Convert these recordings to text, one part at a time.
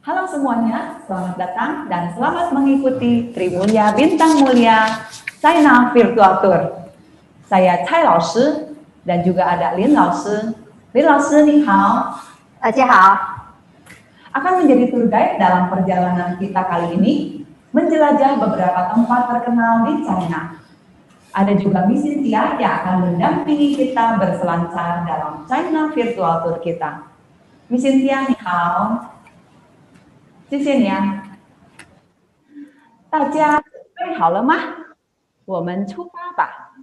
Halo semuanya, selamat datang dan selamat mengikuti Trimulya Bintang Mulia China Virtual Tour. Saya Cai Laoshi dan juga ada Lin Laoshi. Lin Laoshi, ni hao. 大家好， Akan menjadi tour guide dalam perjalanan kita kali ini, menjelajah beberapa tempat terkenal di China. Ada juga Miss Cynthia yang akan mendampingi kita berselancar dalam China Virtual Tour kita. Miss Cynthia, ni hao. 谢谢你啊！大家准备好了吗？我们出发吧。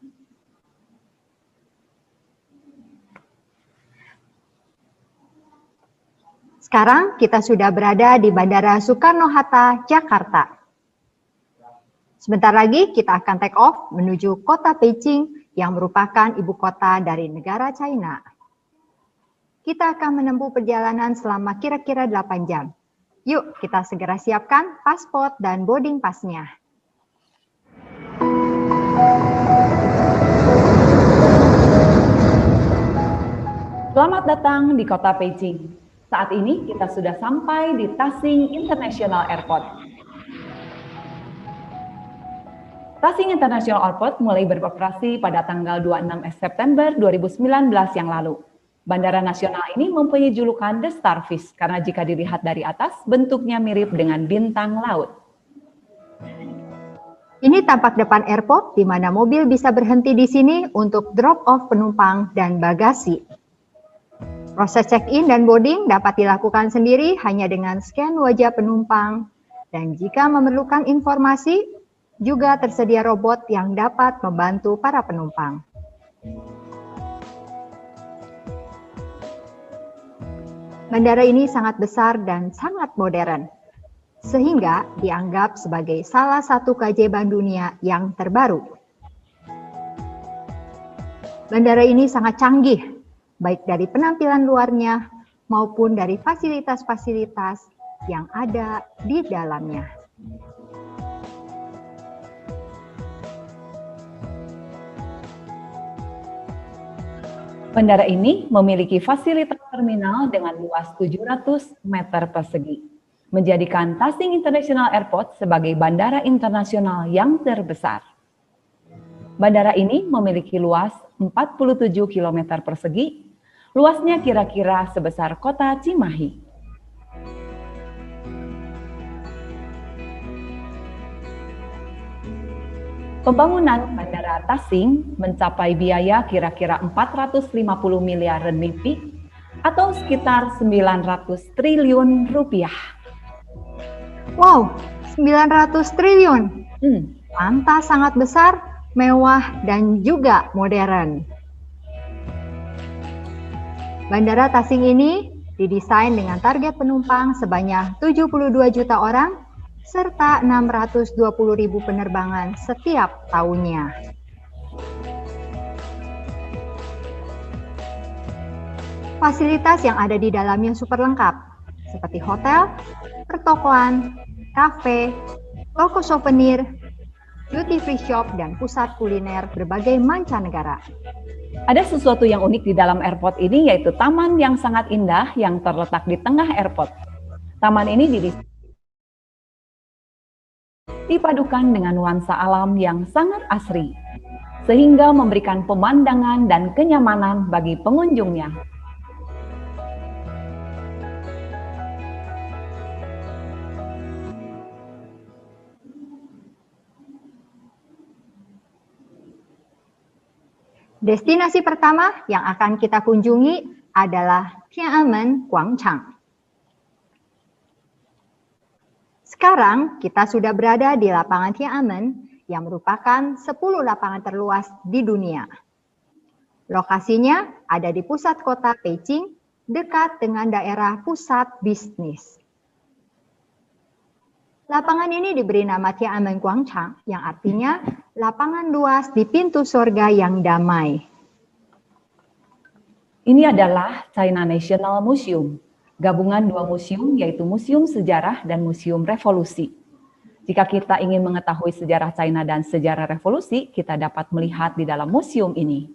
sekarang kita sudah berada di Bandara Soekarno-Hatta, Jakarta. Sebentar lagi kita akan take off menuju kota Beijing yang merupakan ibu kota dari negara China. Kita akan menempuh perjalanan selama kira-kira 8 jam. Yuk kita segera siapkan paspor dan boarding pass-nya. Selamat datang di kota Beijing. Saat ini kita sudah sampai di Taxing International Airport. Taxing International Airport mulai beroperasi pada tanggal 26 September 2019 yang lalu. Bandara nasional ini mempunyai julukan The Starfish karena jika dilihat dari atas bentuknya mirip dengan bintang laut. Ini tampak depan airport di mana mobil bisa berhenti di sini untuk drop off penumpang dan bagasi. Proses check-in dan boarding dapat dilakukan sendiri hanya dengan scan wajah penumpang, dan jika memerlukan informasi, juga tersedia robot yang dapat membantu para penumpang. Bandara ini sangat besar dan sangat modern, sehingga dianggap sebagai salah satu keajaiban dunia yang terbaru. Bandara ini sangat canggih, baik dari penampilan luarnya maupun dari fasilitas-fasilitas yang ada di dalamnya. Bandara ini memiliki fasilitas terminal dengan luas 700 meter persegi, menjadikan Taxing International Airport sebagai bandara internasional yang terbesar. Bandara ini memiliki luas 47 km persegi, luasnya kira-kira sebesar kota Cimahi. Pembangunan Bandara Taxing mencapai biaya kira-kira 450 miliar renminbi atau sekitar 900 triliun rupiah. Wow, 900 triliun. Pantas sangat besar, mewah, dan juga modern. Bandara Taxing ini didesain dengan target penumpang sebanyak 72 juta orang serta 620.000 penerbangan setiap tahunnya. Fasilitas yang ada di dalamnya super lengkap, seperti hotel, pertokoan, kafe, toko souvenir, duty free shop, dan pusat kuliner berbagai mancanegara. Ada sesuatu yang unik di dalam airport ini, yaitu taman yang sangat indah yang terletak di tengah airport. Taman ini dipadukan dengan nuansa alam yang sangat asri, sehingga memberikan pemandangan dan kenyamanan bagi pengunjungnya. Destinasi pertama yang akan kita kunjungi adalah Tiananmen Guangchang. Sekarang kita sudah berada di lapangan Tiananmen yang merupakan 10 lapangan terluas di dunia. Lokasinya ada di pusat kota Beijing, dekat dengan daerah pusat bisnis. Lapangan ini diberi nama Tiananmen Guangchang, yang artinya lapangan luas di pintu surga yang damai. Ini adalah China National Museum, gabungan dua museum, yaitu Museum Sejarah dan Museum Revolusi. Jika kita ingin mengetahui sejarah China dan sejarah revolusi, kita dapat melihat di dalam museum ini.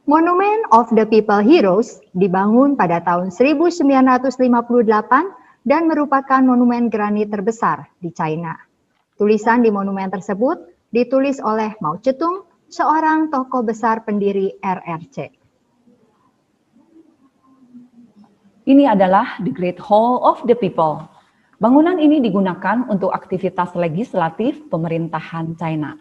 Monument of the People Heroes dibangun pada tahun 1958 dan merupakan monumen granit terbesar di China. Tulisan di monumen tersebut ditulis oleh Mao Zedong, seorang tokoh besar pendiri RRC. Ini adalah The Great Hall of the People. Bangunan ini digunakan untuk aktivitas legislatif pemerintahan China.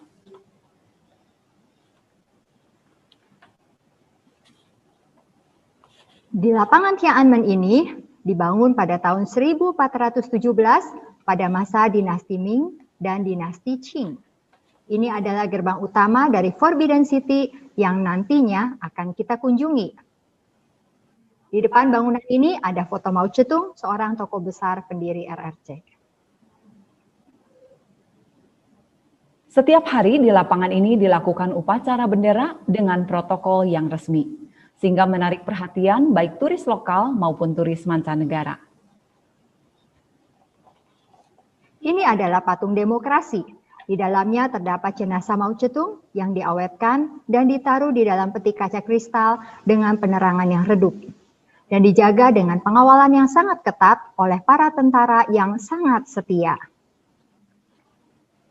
Di lapangan Tiananmen ini dibangun pada tahun 1417 pada masa dinasti Ming dan dinasti Qing. Ini adalah gerbang utama dari Forbidden City yang nantinya akan kita kunjungi. Di depan bangunan ini ada foto Mao Zedong, seorang tokoh besar pendiri RRC. Setiap hari di lapangan ini dilakukan upacara bendera dengan protokol yang resmi, sehingga menarik perhatian baik turis lokal maupun turis mancanegara. Ini adalah patung demokrasi. Di dalamnya terdapat jenazah Mao Zedong yang diawetkan dan ditaruh di dalam peti kaca kristal dengan penerangan yang redup. Dan dijaga dengan pengawalan yang sangat ketat oleh para tentara yang sangat setia.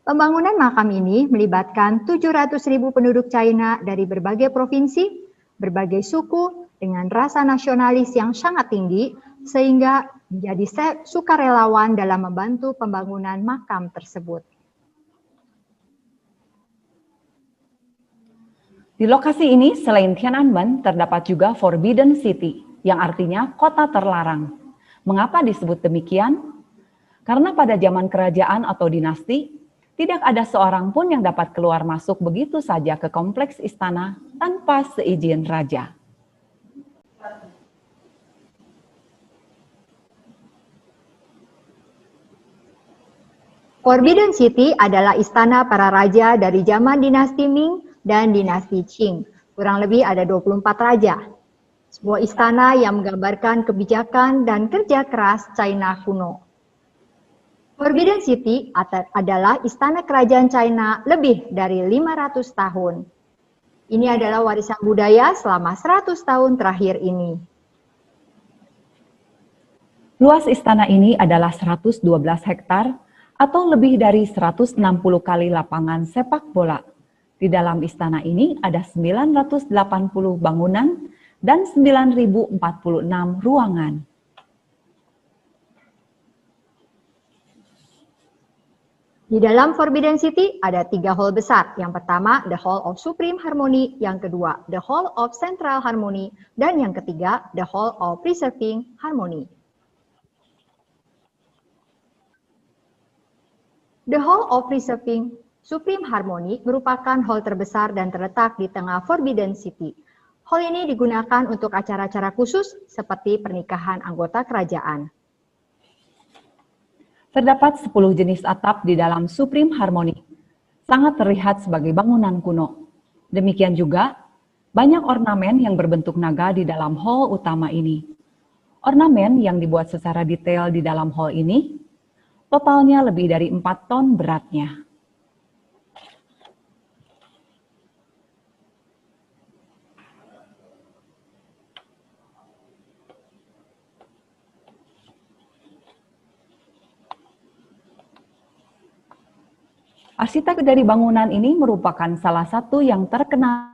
Pembangunan makam ini melibatkan 700.000 penduduk China dari berbagai provinsi, berbagai suku, dengan rasa nasionalis yang sangat tinggi, sehingga menjadi sukarelawan dalam membantu pembangunan makam tersebut. Di lokasi ini, selain Tiananmen, terdapat juga Forbidden City, yang artinya kota terlarang. Mengapa disebut demikian? Karena pada zaman kerajaan atau dinasti, tidak ada seorang pun yang dapat keluar masuk begitu saja ke kompleks istana tanpa seizin raja. Forbidden City adalah istana para raja dari zaman dinasti Ming dan dinasti Qing. Kurang lebih ada 24 raja. Sebuah istana yang menggambarkan kebijakan dan kerja keras China kuno. Forbidden City adalah istana kerajaan China lebih dari 500 tahun. Ini adalah warisan budaya selama 100 tahun terakhir ini. Luas istana ini adalah 112 hektar atau lebih dari 160 kali lapangan sepak bola. Di dalam istana ini ada 980 bangunan dan 9.046 ruangan. Di dalam Forbidden City ada 3 hall besar. Yang pertama, The Hall of Supreme Harmony. Yang kedua, The Hall of Central Harmony. Dan yang ketiga, The Hall of Preserving Harmony. The Hall of Preserving Supreme Harmony merupakan hall terbesar dan terletak di tengah Forbidden City. Hall ini digunakan untuk acara-acara khusus seperti pernikahan anggota kerajaan. Terdapat 10 jenis atap di dalam Supreme Harmony. Sangat terlihat sebagai bangunan kuno. Demikian juga, banyak ornamen yang berbentuk naga di dalam hall utama ini. Ornamen yang dibuat secara detail di dalam hall ini, totalnya lebih dari 4 ton beratnya. Arsitek dari bangunan ini merupakan salah satu yang terkenal.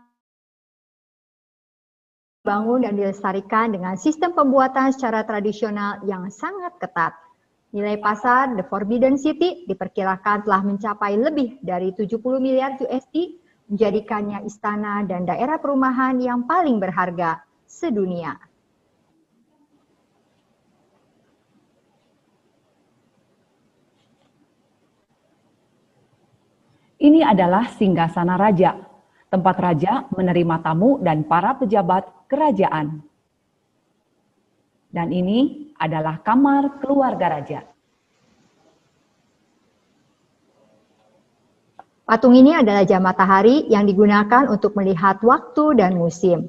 Dibangun dan dilestarikan dengan sistem pembuatan secara tradisional yang sangat ketat. Nilai pasar The Forbidden City diperkirakan telah mencapai lebih dari 70 miliar USD, menjadikannya istana dan daerah perumahan yang paling berharga sedunia. Ini adalah singgasana raja, tempat raja menerima tamu dan para pejabat kerajaan. Dan ini adalah kamar keluarga raja. Patung ini adalah jam matahari yang digunakan untuk melihat waktu dan musim.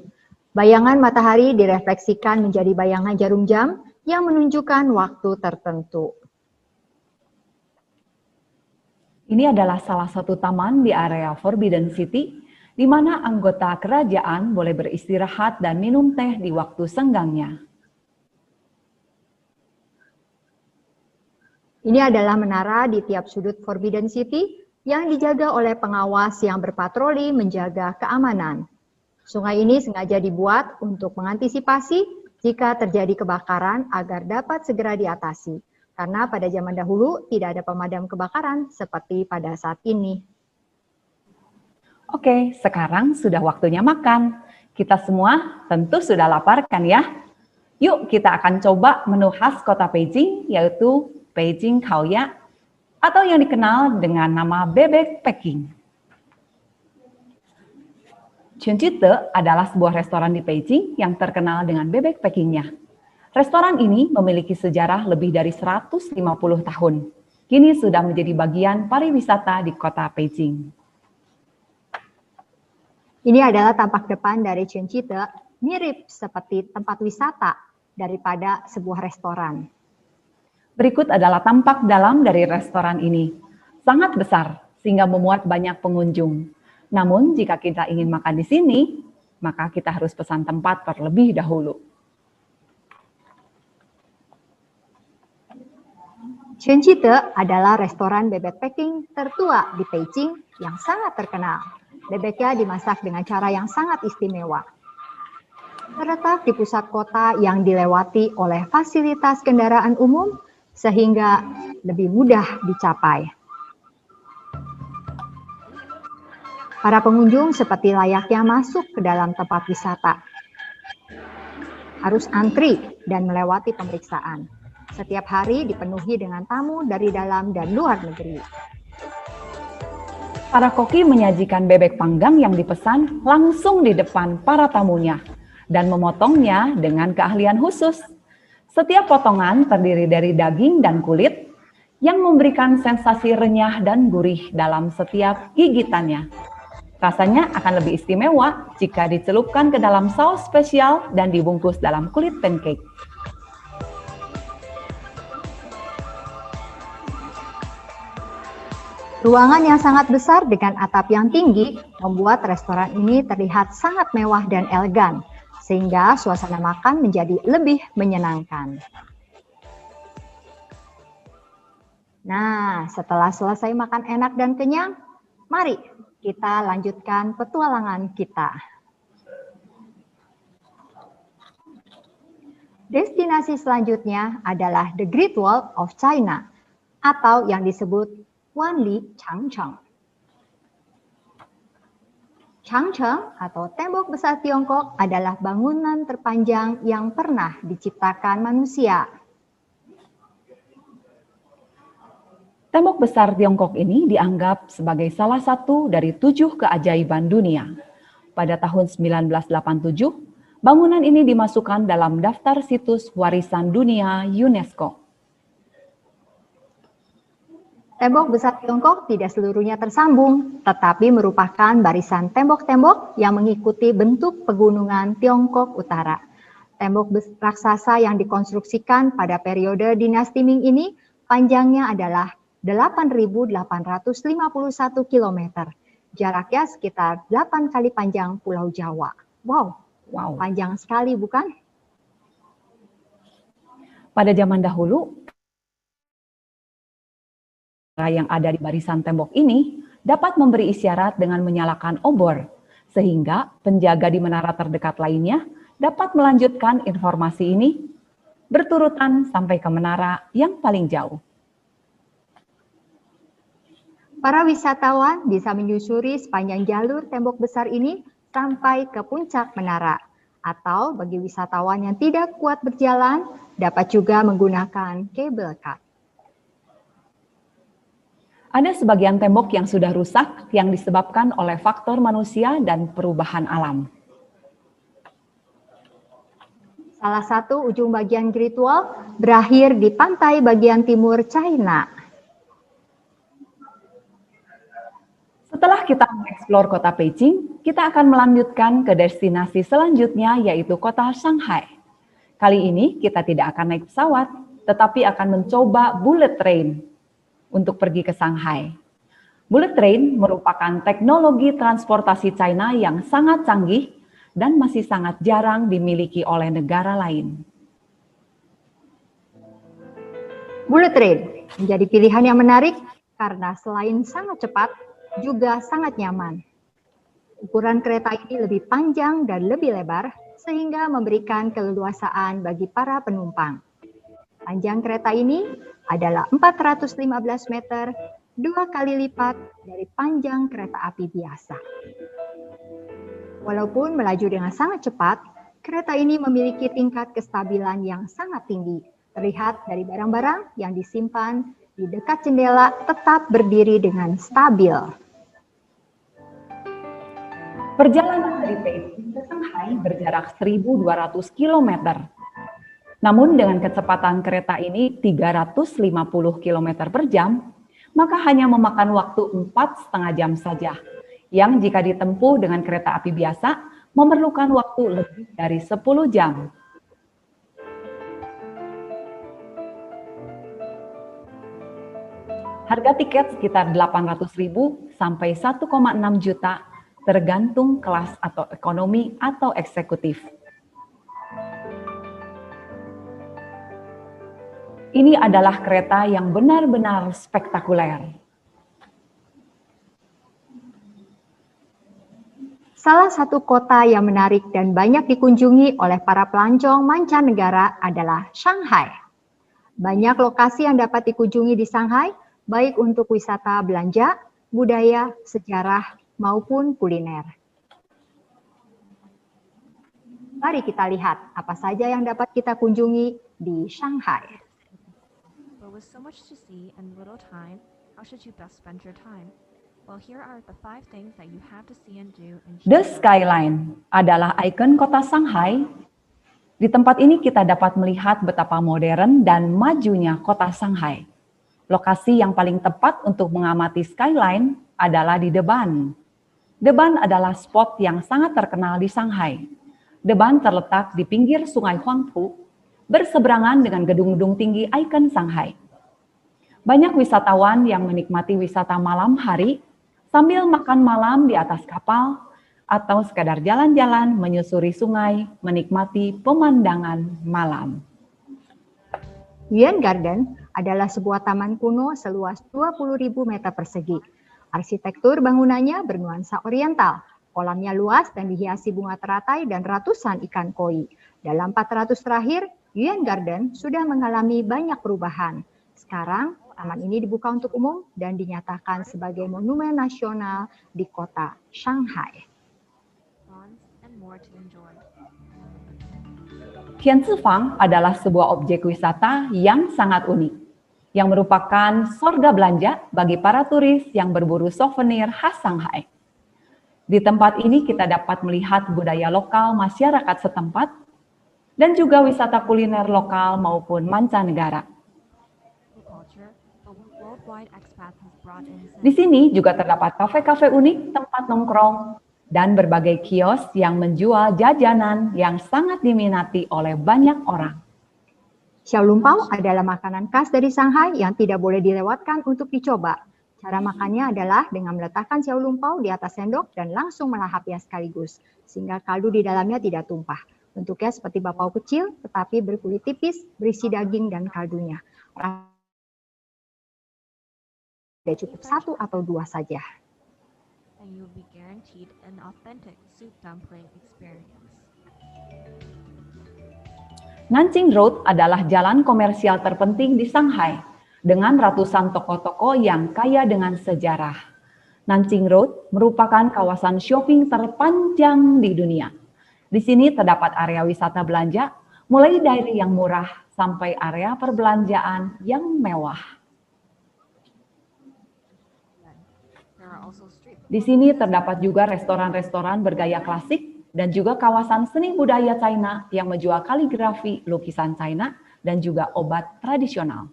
Bayangan matahari direfleksikan menjadi bayangan jarum jam yang menunjukkan waktu tertentu. Ini adalah salah satu taman di area Forbidden City di mana anggota kerajaan boleh beristirahat dan minum teh di waktu senggangnya. Ini adalah menara di tiap sudut Forbidden City yang dijaga oleh pengawas yang berpatroli menjaga keamanan. Sungai ini sengaja dibuat untuk mengantisipasi jika terjadi kebakaran agar dapat segera diatasi. Karena pada zaman dahulu tidak ada pemadam kebakaran seperti pada saat ini. Oke, sekarang sudah waktunya makan. Kita semua tentu sudah lapar kan ya? Yuk kita akan coba menu khas kota Beijing, yaitu Beijing Kaoya, atau yang dikenal dengan nama bebek Peking. Chunjite adalah sebuah restoran di Beijing yang terkenal dengan bebek Pekingnya. Restoran ini memiliki sejarah lebih dari 150 tahun. Kini sudah menjadi bagian pariwisata di kota Beijing. Ini adalah tampak depan dari Chunjite, mirip seperti tempat wisata daripada sebuah restoran. Berikut adalah tampak dalam dari restoran ini. Sangat besar, sehingga memuat banyak pengunjung. Namun, jika kita ingin makan di sini, maka kita harus pesan tempat terlebih dahulu. Chunjite adalah restoran bebek Peking tertua di Beijing yang sangat terkenal. Bebeknya dimasak dengan cara yang sangat istimewa. Terletak di pusat kota yang dilewati oleh fasilitas kendaraan umum sehingga lebih mudah dicapai. Para pengunjung seperti layaknya masuk ke dalam tempat wisata. Harus antri dan melewati pemeriksaan. Setiap hari dipenuhi dengan tamu dari dalam dan luar negeri. Para koki menyajikan bebek panggang yang dipesan langsung di depan para tamunya dan memotongnya dengan keahlian khusus. Setiap potongan terdiri dari daging dan kulit yang memberikan sensasi renyah dan gurih dalam setiap gigitannya. Rasanya akan lebih istimewa jika dicelupkan ke dalam saus spesial dan dibungkus dalam kulit pancake. Ruangan yang sangat besar dengan atap yang tinggi membuat restoran ini terlihat sangat mewah dan elegan, sehingga suasana makan menjadi lebih menyenangkan. Nah, setelah selesai makan enak dan kenyang, mari kita lanjutkan petualangan kita. Destinasi selanjutnya adalah The Great Wall of China, atau yang disebut Wanli Changcheng. Changcheng atau Tembok Besar Tiongkok adalah bangunan terpanjang yang pernah diciptakan manusia. Tembok Besar Tiongkok ini dianggap sebagai salah satu dari 7 keajaiban dunia. Pada tahun 1987, bangunan ini dimasukkan dalam daftar situs warisan dunia UNESCO. Tembok Besar Tiongkok tidak seluruhnya tersambung, tetapi merupakan barisan tembok-tembok yang mengikuti bentuk pegunungan Tiongkok Utara. Tembok raksasa yang dikonstruksikan pada periode dinasti Ming ini panjangnya adalah 8.851 km. Jaraknya sekitar 8 kali panjang Pulau Jawa. Wow, panjang sekali bukan? Pada zaman dahulu, yang ada di barisan tembok ini dapat memberi isyarat dengan menyalakan obor, sehingga penjaga di menara terdekat lainnya dapat melanjutkan informasi ini berturutan sampai ke menara yang paling jauh. Para wisatawan bisa menyusuri sepanjang jalur tembok besar ini sampai ke puncak menara, atau bagi wisatawan yang tidak kuat berjalan dapat juga menggunakan cable car. Ada sebagian tembok yang sudah rusak yang disebabkan oleh faktor manusia dan perubahan alam. Salah satu ujung bagian Great Wall berakhir di pantai bagian timur China. Setelah kita mengeksplor kota Beijing, kita akan melanjutkan ke destinasi selanjutnya yaitu kota Shanghai. Kali ini kita tidak akan naik pesawat, tetapi akan mencoba bullet train untuk pergi ke Shanghai. Bullet train merupakan teknologi transportasi China yang sangat canggih dan masih sangat jarang dimiliki oleh negara lain. Bullet train menjadi pilihan yang menarik karena selain sangat cepat, juga sangat nyaman. Ukuran kereta ini lebih panjang dan lebih lebar, sehingga memberikan keleluasaan bagi para penumpang. Panjang kereta ini adalah 415 meter, 2 kali lipat dari panjang kereta api biasa. Walaupun melaju dengan sangat cepat, kereta ini memiliki tingkat kestabilan yang sangat tinggi. Terlihat dari barang-barang yang disimpan di dekat jendela tetap berdiri dengan stabil. Perjalanan dari Beijing ke Shanghai berjarak 1.200 km. Namun dengan kecepatan kereta ini 350 km per jam, maka hanya memakan waktu 4,5 jam saja, yang jika ditempuh dengan kereta api biasa memerlukan waktu lebih dari 10 jam. Harga tiket sekitar 800.000 sampai 1,6 juta tergantung kelas atau ekonomi atau eksekutif. Ini adalah kereta yang benar-benar spektakuler. Salah satu kota yang menarik dan banyak dikunjungi oleh para pelancong mancanegara adalah Shanghai. Banyak lokasi yang dapat dikunjungi di Shanghai, baik untuk wisata belanja, budaya, sejarah, maupun kuliner. Mari kita lihat apa saja yang dapat kita kunjungi di Shanghai. But with so much to see and little time, how should you best spend your time? Well, here are the 5 things that you have to see and do in The Shanghai. Skyline adalah ikon kota Shanghai. Di tempat ini kita dapat melihat betapa modern dan majunya kota Shanghai. Lokasi yang paling tepat untuk mengamati skyline adalah di Deban. Deban adalah spot yang sangat terkenal di Shanghai. Deban terletak di pinggir sungai Huangpu, berseberangan dengan gedung-gedung tinggi ikon Shanghai. Banyak wisatawan yang menikmati wisata malam hari sambil makan malam di atas kapal atau sekadar jalan-jalan menyusuri sungai menikmati pemandangan malam. Yuan Garden adalah sebuah taman kuno seluas 20.000 meter persegi. Arsitektur bangunannya bernuansa oriental. Kolamnya luas dan dihiasi bunga teratai dan ratusan ikan koi. Dalam 400 terakhir, Yuan Garden sudah mengalami banyak perubahan. Sekarang, taman ini dibuka untuk umum dan dinyatakan sebagai monumen nasional di kota Shanghai. And more to enjoy. Tianzifang adalah sebuah objek wisata yang sangat unik, yang merupakan surga belanja bagi para turis yang berburu souvenir khas Shanghai. Di tempat ini kita dapat melihat budaya lokal masyarakat setempat dan juga wisata kuliner lokal maupun mancanegara. Di sini juga terdapat kafe-kafe unik, tempat nongkrong, dan berbagai kios yang menjual jajanan yang sangat diminati oleh banyak orang. Xiaolumpao adalah makanan khas dari Shanghai yang tidak boleh dilewatkan untuk dicoba. Cara makannya adalah dengan meletakkan xiaolumpao di atas sendok dan langsung melahapnya sekaligus, sehingga kaldu di dalamnya tidak tumpah. Bentuknya seperti bakpao kecil, tetapi berkulit tipis, berisi daging dan kaldunya. Tidak cukup 1 atau 2 saja. And you'll be guaranteed an authentic soup dumpling experience. Nanjing Road adalah jalan komersial terpenting di Shanghai dengan ratusan toko-toko yang kaya dengan sejarah. Nanjing Road merupakan kawasan shopping terpanjang di dunia. Di sini terdapat area wisata belanja, mulai dari yang murah sampai area perbelanjaan yang mewah. Di sini terdapat juga restoran-restoran bergaya klasik dan juga kawasan seni budaya China yang menjual kaligrafi, lukisan China, dan juga obat tradisional.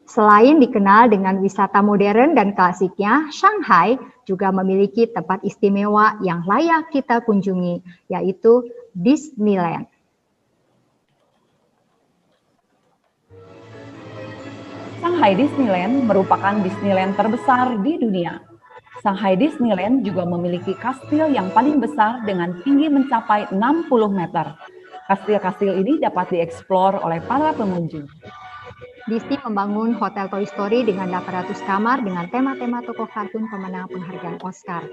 Selain dikenal dengan wisata modern dan klasiknya, Shanghai juga memiliki tempat istimewa yang layak kita kunjungi, yaitu Disneyland. Shanghai Disneyland merupakan Disneyland terbesar di dunia. Shanghai Disneyland juga memiliki kastil yang paling besar dengan tinggi mencapai 60 meter. Kastil-kastil ini dapat dieksplor oleh para pengunjung. Disney membangun Hotel Toy Story dengan 800 kamar dengan tema-tema tokoh kartun pemenang penghargaan Oscar.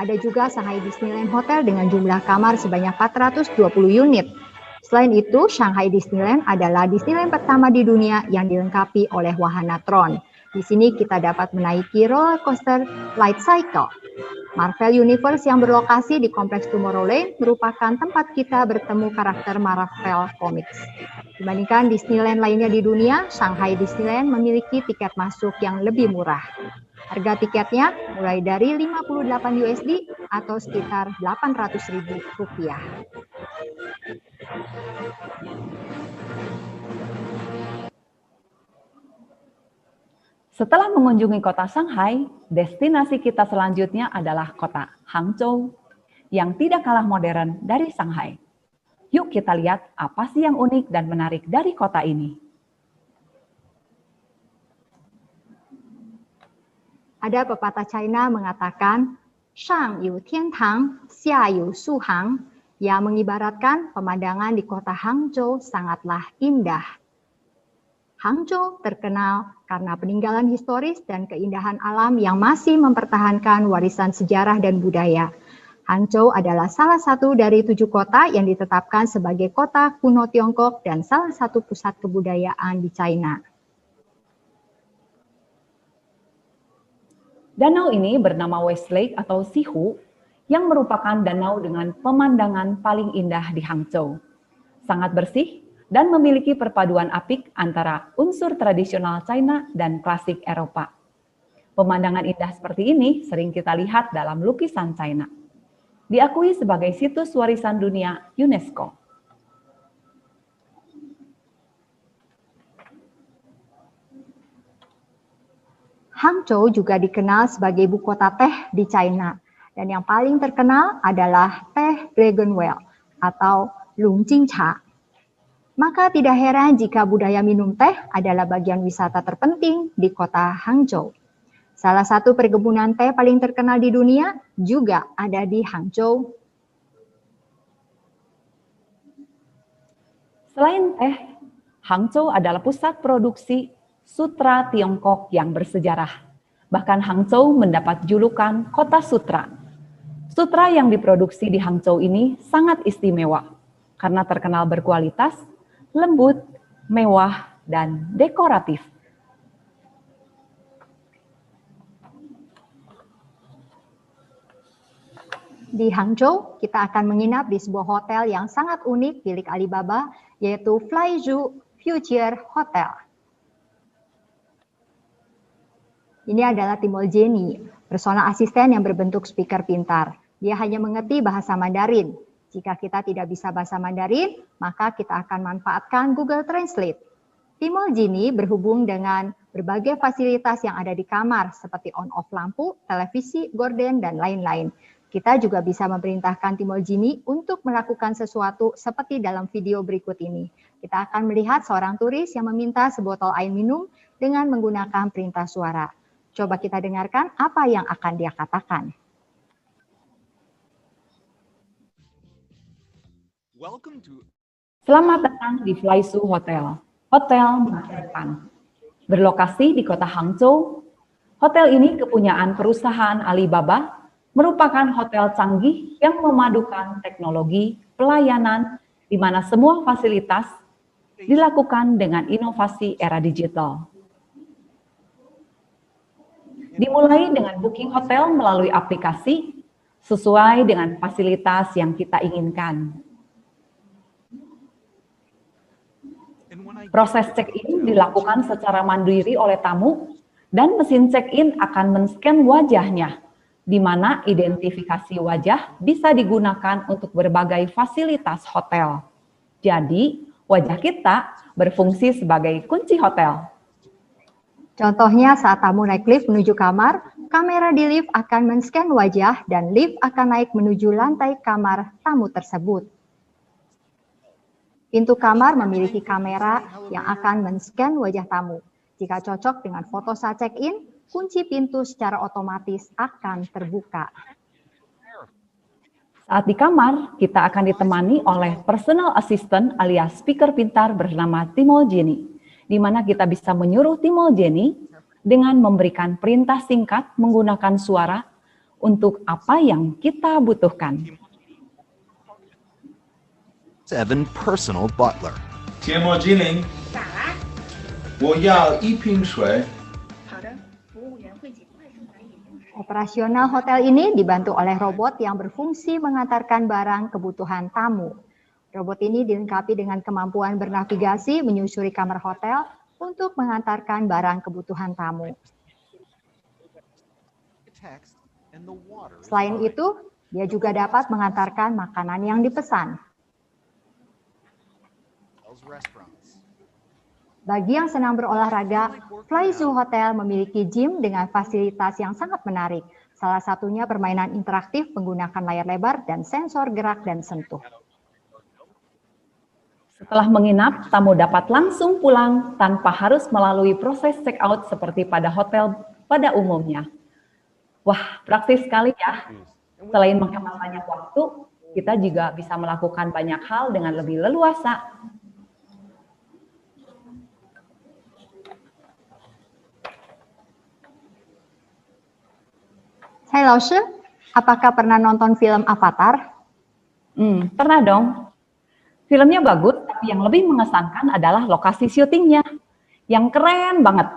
Ada juga Shanghai Disneyland Hotel dengan jumlah kamar sebanyak 420 unit. Selain itu, Shanghai Disneyland adalah Disneyland pertama di dunia yang dilengkapi oleh wahana Tron. Di sini kita dapat menaiki roller coaster Light Cycle. Marvel Universe yang berlokasi di Kompleks Tomorrowland merupakan tempat kita bertemu karakter Marvel Comics. Dibandingkan Disneyland lainnya di dunia, Shanghai Disneyland memiliki tiket masuk yang lebih murah. Harga tiketnya mulai dari 58 USD atau sekitar Rp800.000. Setelah mengunjungi kota Shanghai, destinasi kita selanjutnya adalah kota Hangzhou yang tidak kalah modern dari Shanghai. Yuk kita lihat apa sih yang unik dan menarik dari kota ini. Ada pepatah China mengatakan, Shang yu tiantang, xia yu suhang, yang mengibaratkan pemandangan di kota Hangzhou sangatlah indah. Hangzhou terkenal karena peninggalan historis dan keindahan alam yang masih mempertahankan warisan sejarah dan budaya. Hangzhou adalah salah satu dari 7 kota yang ditetapkan sebagai kota kuno Tiongkok dan salah satu pusat kebudayaan di China. Danau ini bernama Westlake atau Sihu yang merupakan danau dengan pemandangan paling indah di Hangzhou. Sangat bersih dan memiliki perpaduan apik antara unsur tradisional China dan klasik Eropa. Pemandangan indah seperti ini sering kita lihat dalam lukisan China. Diakui sebagai situs warisan dunia UNESCO. Hangzhou juga dikenal sebagai ibu kota teh di China. Dan yang paling terkenal adalah teh Dragon Well atau Longjing Cha. Maka tidak heran jika budaya minum teh adalah bagian wisata terpenting di kota Hangzhou. Salah satu perkebunan teh paling terkenal di dunia juga ada di Hangzhou. Selain teh, Hangzhou adalah pusat produksi sutra Tiongkok yang bersejarah. Bahkan Hangzhou mendapat julukan Kota Sutra. Sutra yang diproduksi di Hangzhou ini sangat istimewa karena terkenal berkualitas, lembut, mewah, dan dekoratif. Di Hangzhou, kita akan menginap di sebuah hotel yang sangat unik milik Alibaba, yaitu Flyzhou Future Hotel. Ini adalah Timol Jenny, personal asisten yang berbentuk speaker pintar. Dia hanya mengerti bahasa Mandarin. Jika kita tidak bisa bahasa Mandarin, maka kita akan manfaatkan Google Translate. Timol Jenny berhubung dengan berbagai fasilitas yang ada di kamar, seperti on-off lampu, televisi, gorden, dan lain-lain. Kita juga bisa memerintahkan Timol Jenny untuk melakukan sesuatu seperti dalam video berikut ini. Kita akan melihat seorang turis yang meminta sebotol air minum dengan menggunakan perintah suara. Coba kita dengarkan apa yang akan dia katakan. Selamat datang di Flyzhou Hotel, hotel masa depan. Berlokasi di kota Hangzhou, hotel ini kepunyaan perusahaan Alibaba, merupakan hotel canggih yang memadukan teknologi, pelayanan, di mana semua fasilitas dilakukan dengan inovasi era digital. Dimulai dengan booking hotel melalui aplikasi, sesuai dengan fasilitas yang kita inginkan. Proses check-in dilakukan secara mandiri oleh tamu, dan mesin check-in akan men-scan wajahnya, di mana identifikasi wajah bisa digunakan untuk berbagai fasilitas hotel. Jadi, wajah kita berfungsi sebagai kunci hotel. Contohnya saat tamu naik lift menuju kamar, kamera di lift akan men-scan wajah dan lift akan naik menuju lantai kamar tamu tersebut. Pintu kamar memiliki kamera yang akan men-scan wajah tamu. Jika cocok dengan foto saat check-in, kunci pintu secara otomatis akan terbuka. Saat di kamar, kita akan ditemani oleh personal assistant alias speaker pintar bernama Timo Jenny, di mana kita bisa menyuruh Timo Jenny dengan memberikan perintah singkat menggunakan suara untuk apa yang kita butuhkan. 7 personal butler. 芥末精灵，我要一瓶水。 Operasional hotel ini dibantu oleh robot yang berfungsi mengantarkan barang kebutuhan tamu. Robot ini dilengkapi dengan kemampuan bernavigasi menyusuri kamar hotel untuk mengantarkan barang kebutuhan tamu. Selain itu, dia juga dapat mengantarkan makanan yang dipesan. Bagi yang senang berolahraga, Flyzoo Hotel memiliki gym dengan fasilitas yang sangat menarik. Salah satunya permainan interaktif menggunakan layar lebar dan sensor gerak dan sentuh. Setelah menginap, tamu dapat langsung pulang tanpa harus melalui proses check-out seperti pada hotel pada umumnya. Wah, praktis sekali ya. Selain menghemat banyak waktu, kita juga bisa melakukan banyak hal dengan lebih leluasa. Hai Laushe, apakah pernah nonton film Avatar? Pernah dong. Filmnya bagus, tapi yang lebih mengesankan adalah lokasi syutingnya. Yang keren banget.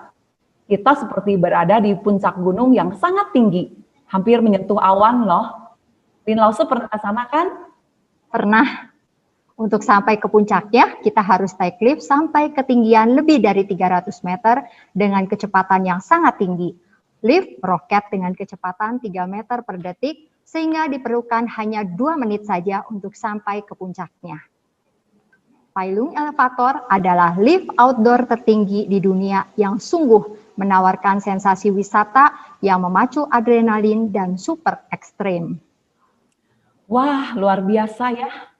Kita seperti berada di puncak gunung yang sangat tinggi, hampir menyentuh awan loh. Lin Laushe pernah ke sana kan? Pernah. Untuk sampai ke puncaknya, kita harus naik lift sampai ketinggian lebih dari 300 meter dengan kecepatan yang sangat tinggi. Lift meroket dengan kecepatan 3 meter per detik, sehingga diperlukan hanya 2 menit saja untuk sampai ke puncaknya. Pailung elevator adalah lift outdoor tertinggi di dunia yang sungguh menawarkan sensasi wisata yang memacu adrenalin dan super ekstrim. Wah, luar biasa ya.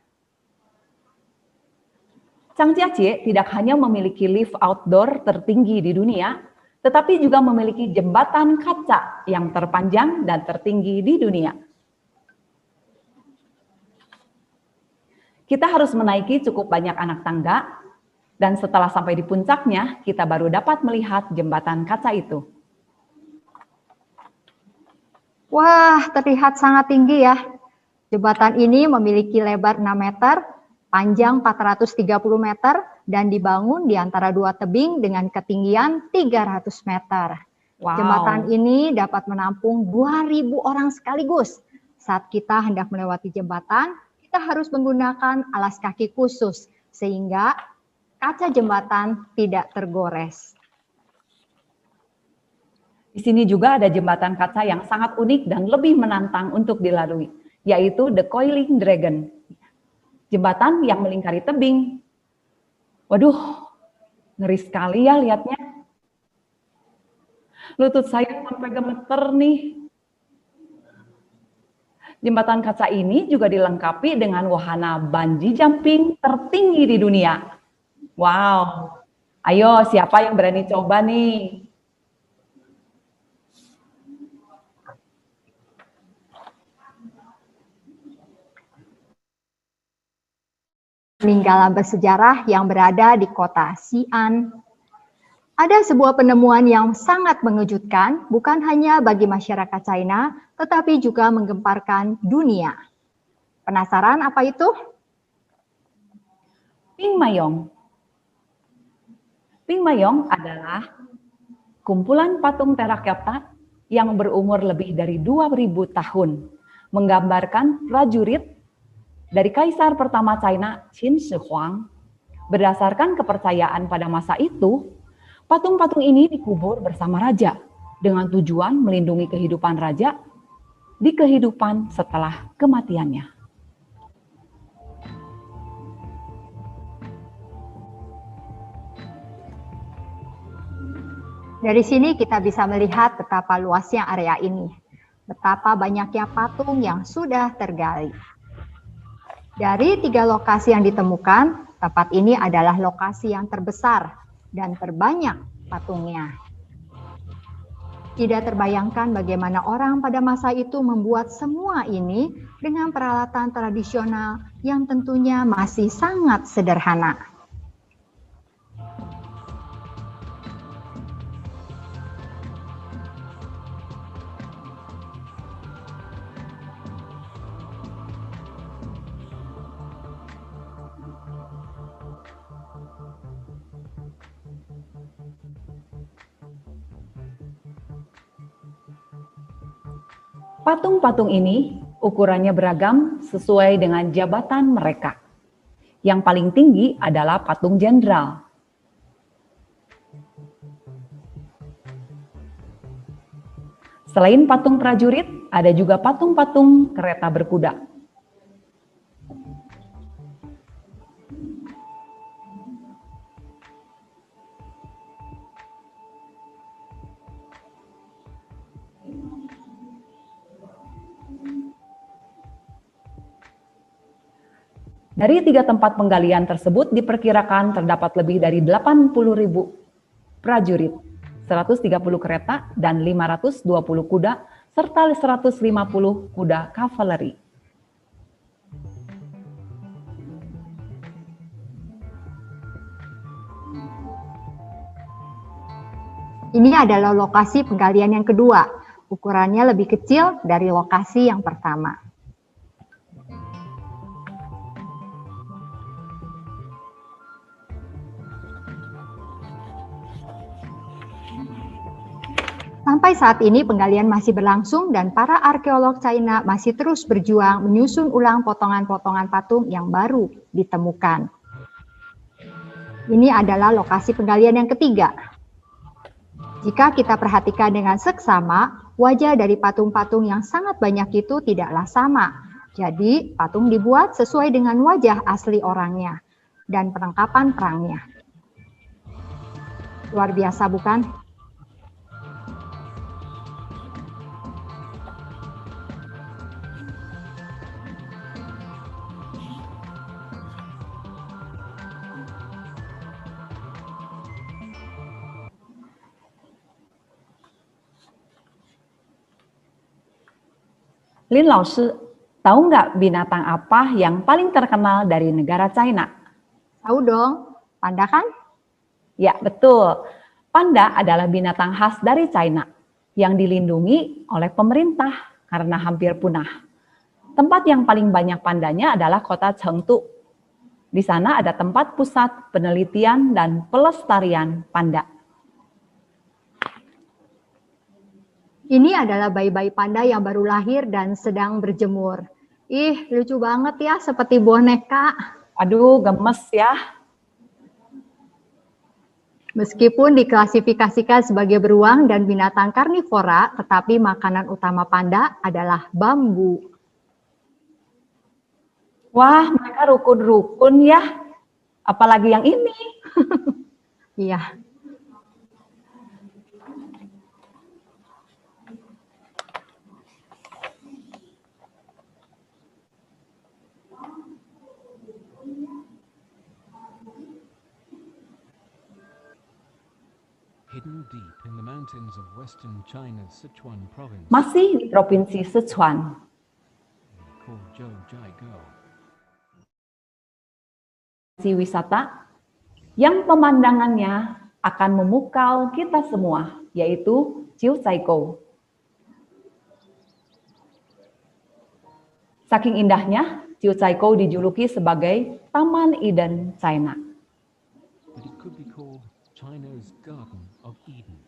Changjiajie tidak hanya memiliki lift outdoor tertinggi di dunia, tetapi juga memiliki jembatan kaca yang terpanjang dan tertinggi di dunia. Kita harus menaiki cukup banyak anak tangga, dan setelah sampai di puncaknya, kita baru dapat melihat jembatan kaca itu. Wah, terlihat sangat tinggi ya. Jembatan ini memiliki lebar 6 meter, panjang 430 meter, dan dibangun di antara 2 tebing dengan ketinggian 300 meter. Wow. Jembatan ini dapat menampung 2.000 orang sekaligus. Saat kita hendak melewati jembatan, kita harus menggunakan alas kaki khusus, sehingga kaca jembatan tidak tergores. Di sini juga ada jembatan kaca yang sangat unik dan lebih menantang untuk dilalui, yaitu The Coiling Dragon. Jembatan yang melingkari tebing. Waduh, ngeri sekali ya lihatnya. Lutut saya sampai gemeter nih. Jembatan kaca ini juga dilengkapi dengan wahana bungee jumping tertinggi di dunia. Wow, ayo siapa yang berani coba nih? Peninggalan bersejarah yang berada di kota Xi'an. Ada sebuah penemuan yang sangat mengejutkan, bukan hanya bagi masyarakat China, tetapi juga menggemparkan dunia. Penasaran apa itu? Pingmayong. Pingmayong adalah kumpulan patung terakota yang berumur lebih dari 2000 tahun, menggambarkan prajurit dari Kaisar pertama China, Qin Shi Huang. Berdasarkan kepercayaan pada masa itu, patung-patung ini dikubur bersama raja dengan tujuan melindungi kehidupan raja di kehidupan setelah kematiannya. Dari sini kita bisa melihat betapa luasnya area ini, betapa banyaknya patung yang sudah tergali. Dari 3 lokasi yang ditemukan, tempat ini adalah lokasi yang terbesar dan terbanyak patungnya. Tidak terbayangkan bagaimana orang pada masa itu membuat semua ini dengan peralatan tradisional yang tentunya masih sangat sederhana. Patung-patung ini ukurannya beragam sesuai dengan jabatan mereka. Yang paling tinggi adalah patung jenderal. Selain patung prajurit, ada juga patung-patung kereta berkuda. Dari 3 tempat penggalian tersebut diperkirakan terdapat lebih dari 80.000 prajurit, 130 kereta, dan 520 kuda, serta 150 kuda kavaleri. Ini adalah lokasi penggalian yang kedua. Ukurannya lebih kecil dari lokasi yang pertama. Sampai saat ini penggalian masih berlangsung dan para arkeolog China masih terus berjuang menyusun ulang potongan-potongan patung yang baru ditemukan. Ini adalah lokasi penggalian yang ketiga. Jika kita perhatikan dengan seksama, wajah dari patung-patung yang sangat banyak itu tidaklah sama. Jadi, patung dibuat sesuai dengan wajah asli orangnya dan perlengkapan perangnya. Luar biasa, bukan? Lin Laoshi, tahu nggak binatang apa yang paling terkenal dari negara China? Tahu dong, panda kan? Ya, betul. Panda adalah binatang khas dari China yang dilindungi oleh pemerintah karena hampir punah. Tempat yang paling banyak pandanya adalah kota Chengdu. Di sana ada tempat pusat penelitian dan pelestarian panda. Ini adalah bayi-bayi panda yang baru lahir dan sedang berjemur. Ih, lucu banget ya, seperti boneka. Aduh, gemes ya. Meskipun diklasifikasikan sebagai beruang dan binatang karnivora, tetapi makanan utama panda adalah bambu. Wah, mereka rukun-rukun ya. Apalagi yang ini. Iya. Hidden deep in the mountains of western China's Sichuan province, Masih di provinsi Sichuan. called Zhoujiagou. Wisata yang pemandangannya akan memukau kita semua, yaitu Jiuzhaigou. Saking indahnya, Jiuzhaigou dijuluki sebagai Taman Eden China. But it could be called China's Garden of Eden.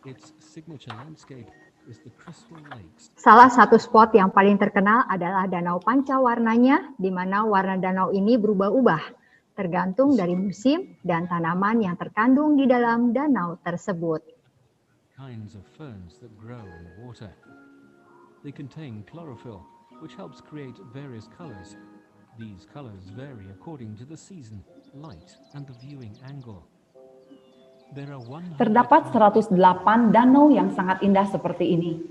Its signature landscape is the Crystal Lakes. Salah satu spot yang paling terkenal adalah Danau Pancawarnanya, di mana warna danau ini berubah-ubah, tergantung dari musim dan tanaman yang terkandung di dalam danau tersebut. Kinds of ferns that grow in the water. They contain chlorophyll, which helps create various colors. These colors vary according to the season, light, and the viewing angle. There are Terdapat 108 danau yang sangat indah seperti ini.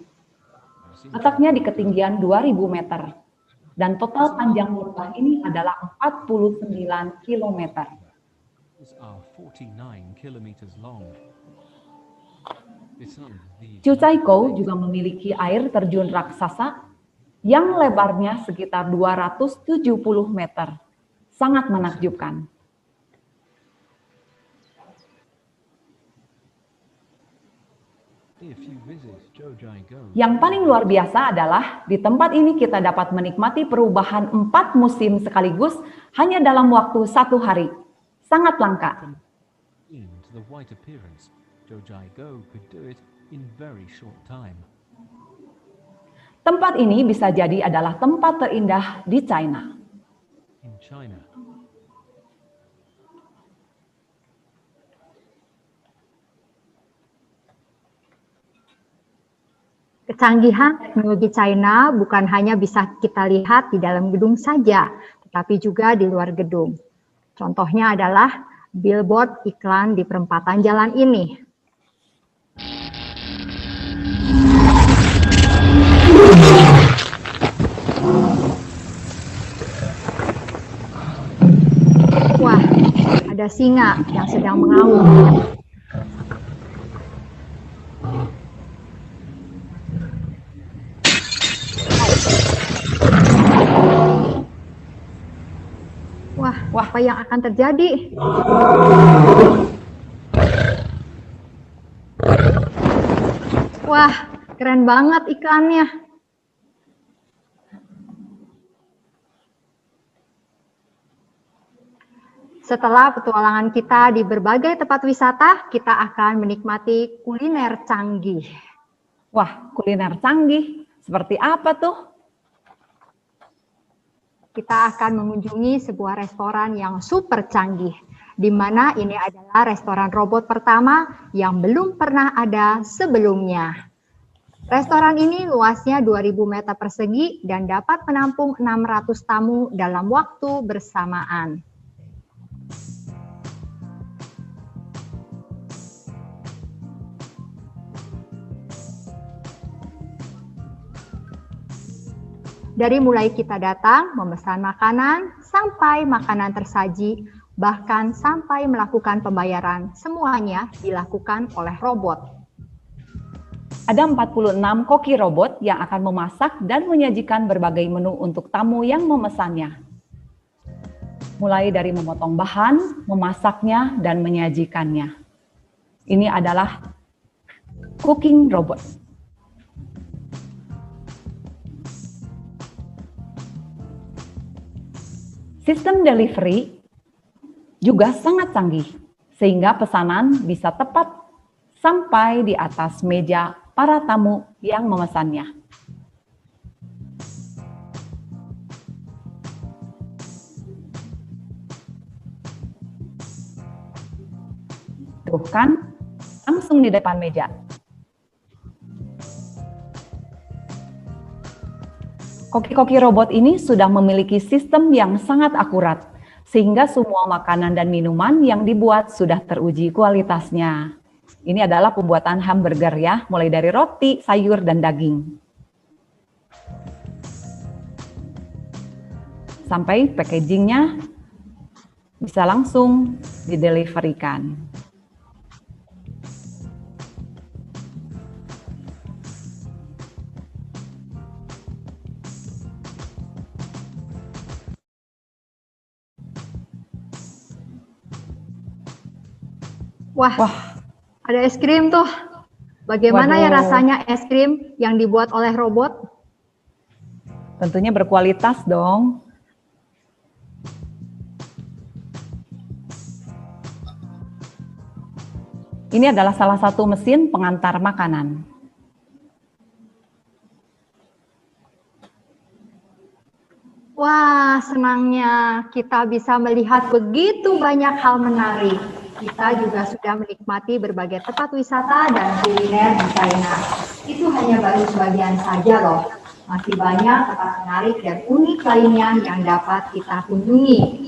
Letaknya di ketinggian 2000 meter. Dan total panjang lembah ini adalah 49 km. are 49 kilometers long. Besides these Chuchaikou juga memiliki air terjun raksasa yang lebarnya sekitar 270 meter. Sangat menakjubkan. if you visit Zhouzhaikou, Yang paling luar biasa adalah di tempat ini kita dapat menikmati perubahan 4 musim sekaligus hanya dalam waktu 1 hari. Sangat langka. to the white appearance, Zhouzhaikou could do it in very short time. Tempat ini bisa jadi adalah tempat terindah di China. In China, Kecanggihan teknologi China bukan hanya bisa kita lihat di dalam gedung saja, tetapi juga di luar gedung. Contohnya adalah billboard iklan di perempatan jalan ini. Wah, ada singa yang sedang mengaum. Wah, apa yang akan terjadi? Wah, keren banget iklannya. Setelah petualangan kita di berbagai tempat wisata, kita akan menikmati kuliner canggih. Wah, kuliner canggih. Seperti apa tuh? Kita akan mengunjungi sebuah restoran yang super canggih, di mana ini adalah restoran robot pertama yang belum pernah ada sebelumnya. Restoran ini luasnya 2000 meter persegi dan dapat menampung 600 tamu dalam waktu bersamaan. Dari mulai kita datang, memesan makanan, sampai makanan tersaji, bahkan sampai melakukan pembayaran, semuanya dilakukan oleh robot. Ada 46 koki robot yang akan memasak dan menyajikan berbagai menu untuk tamu yang memesannya. Mulai dari memotong bahan, memasaknya, dan menyajikannya. Ini adalah cooking robot. Sistem delivery juga sangat canggih, sehingga pesanan bisa tepat sampai di atas meja para tamu yang memesannya. Tuh kan, langsung di depan meja. Koki-koki robot ini sudah memiliki sistem yang sangat akurat, sehingga semua makanan dan minuman yang dibuat sudah teruji kualitasnya. Ini adalah pembuatan hamburger ya, mulai dari roti, sayur, dan daging. Sampai packagingnya bisa langsung dideliverikan. Wah, ada es krim tuh. Bagaimana ya Waduh. rasanya es krim yang dibuat oleh robot? Tentunya berkualitas dong. Ini adalah salah satu mesin pengantar makanan. Wah, senangnya kita bisa melihat begitu banyak hal menarik. Kita juga sudah menikmati berbagai tempat wisata dan kuliner di China. Itu hanya baru sebagian saja loh. Masih banyak tempat menarik dan unik lainnya yang dapat kita kunjungi.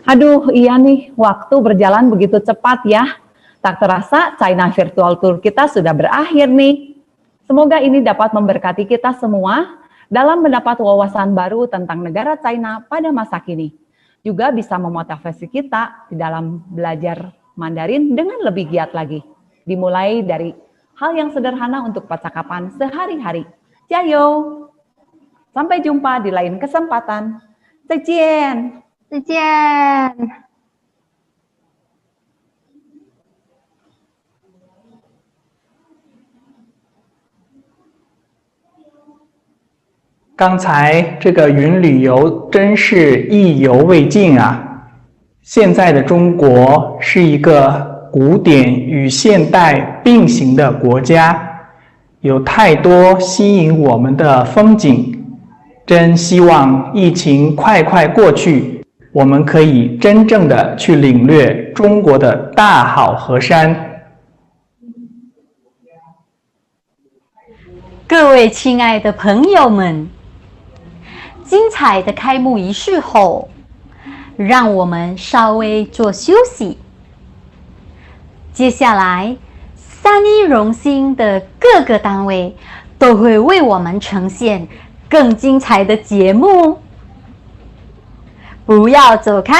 Aduh, iya nih, waktu berjalan begitu cepat ya. Tak terasa China Virtual Tour kita sudah berakhir nih. Semoga ini dapat memberkati kita semua dalam mendapat wawasan baru tentang negara China pada masa kini. juga bisa memotivasi kita di dalam belajar Mandarin dengan lebih giat lagi. Dimulai dari hal yang sederhana untuk percakapan sehari-hari. Jayo! Sampai jumpa di lain kesempatan. 再见! 再见。刚才这个云旅游真是意犹未尽啊！现在的中国是一个古典与现代并行的国家，有太多吸引我们的风景。真希望疫情快快过去，我们可以真正的去领略中国的大好河山。各位亲爱的朋友们，精彩的开幕仪式后，让我们稍微做休息。接下来，3一荣兴的各个单位都会为我们呈现更精彩的节目，不要走开，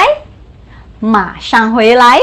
马上回来。